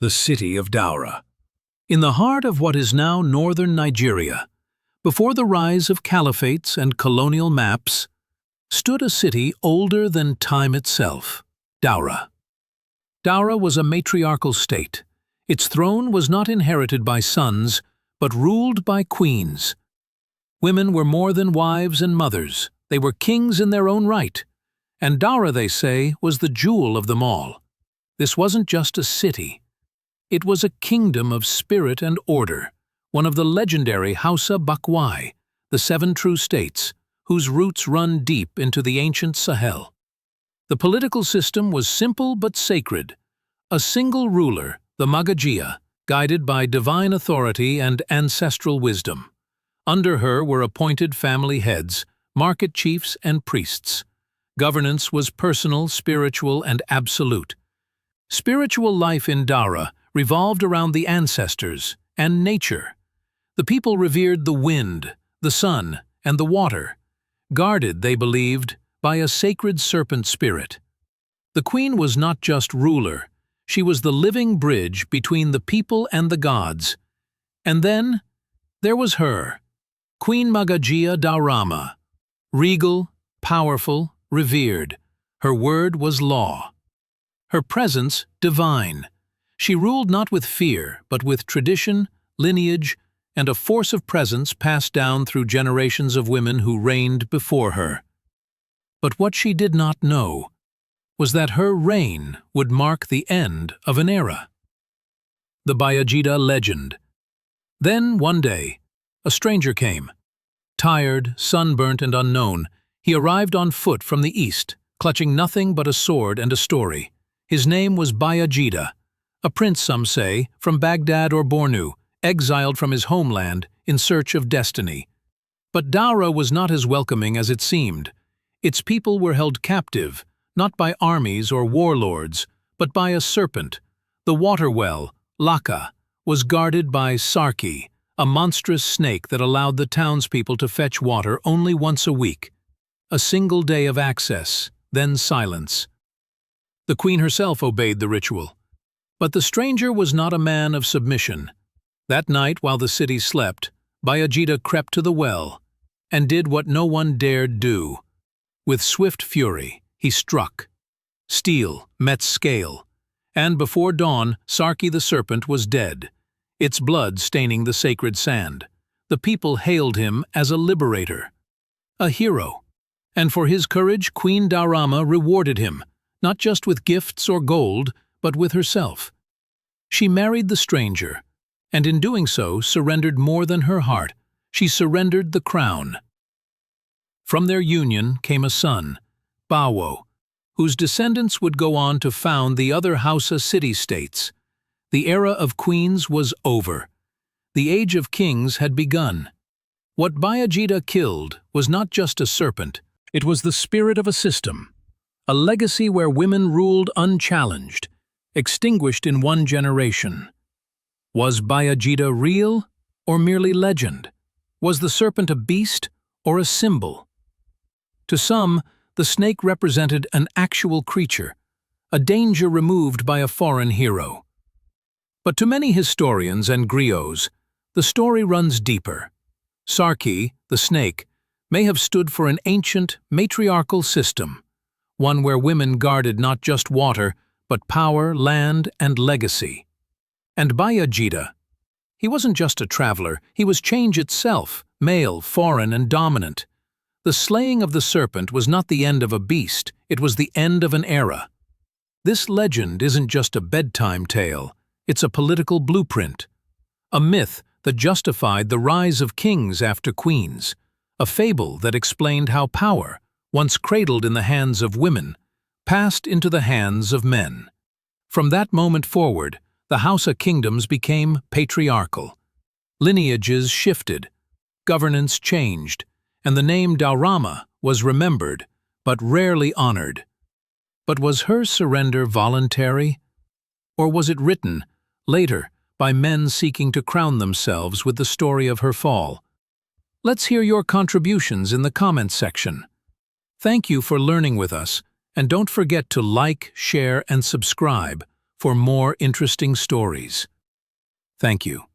the city of Daura. In the heart of what is now northern Nigeria, before the rise of caliphates and colonial maps, stood a city older than time itself, Daura. Daura was a matriarchal state. Its throne was not inherited by sons, but ruled by queens. Women were more than wives and mothers. They were kings in their own right. And Daura, they say, was the jewel of them all. This wasn't just a city. It was a kingdom of spirit and order, one of the legendary Hausa Bakwai, the 7 true states, whose roots run deep into the ancient Sahel. The political system was simple but sacred. A single ruler, the Magajiya, guided by divine authority and ancestral wisdom. Under her were appointed family heads, market chiefs, and priests. Governance was personal, spiritual, and absolute. Spiritual life in Daura revolved around the ancestors and nature. The people revered the wind, the sun, and the water, guarded, they believed, by a sacred serpent spirit. The queen was not just ruler, she was the living bridge between the people and the gods. And then, there was her, Queen Magajiya Daurama. Regal, powerful, revered, her word was law. Her presence divine. She ruled not with fear, but with tradition, lineage, and a force of presence passed down through generations of women who reigned before her. But what she did not know was that her reign would mark the end of an era. The Bayajidda legend. Then, one day, a stranger came. Tired, sunburnt, and unknown, he arrived on foot from the east, clutching nothing but a sword and a story. His name was Bayajidda, a prince, some say, from Baghdad or Bornu, exiled from his homeland in search of destiny. But Daura was not as welcoming as it seemed. Its people were held captive, not by armies or warlords, but by a serpent. The water well, Laka, was guarded by Sarki, a monstrous snake that allowed the townspeople to fetch water only once a week. A single day of access, then silence. The queen herself obeyed the ritual. But the stranger was not a man of submission. That night, while the city slept, Bayajidda crept to the well and did what no one dared do. With swift fury, he struck. Steel met scale, and before dawn, Sarki the serpent was dead, its blood staining the sacred sand. The people hailed him as a liberator, a hero, and for his courage Queen Daurama rewarded him, not just with gifts or gold, but with herself. She married the stranger, and in doing so surrendered more than her heart. She surrendered the crown. From their union came a son, Bawo, whose descendants would go on to found the other Hausa city-states. The era of queens was over. The age of kings had begun. What Bayajidda killed was not just a serpent, it was the spirit of a system, a legacy where women ruled unchallenged, extinguished in one generation. Was Bayajidda real or merely legend? Was the serpent a beast or a symbol? To some, the snake represented an actual creature, a danger removed by a foreign hero. But to many historians and griots, the story runs deeper. Sarki, the snake, may have stood for an ancient, matriarchal system, one where women guarded not just water, but power, land, and legacy. And Bayajidda, he wasn't just a traveler, he was change itself, male, foreign, and dominant. The slaying of the serpent was not the end of a beast, it was the end of an era. This legend isn't just a bedtime tale, it's a political blueprint. A myth that justified the rise of kings after queens. A fable that explained how power, once cradled in the hands of women, passed into the hands of men. From that moment forward, the Hausa kingdoms became patriarchal. Lineages shifted, governance changed, and the name Daurama was remembered, but rarely honored. But was her surrender voluntary? Or was it written, later, by men seeking to crown themselves with the story of her fall? Let's hear your contributions in the comments section. Thank you for learning with us, and don't forget to like, share, and subscribe for more interesting stories. Thank you.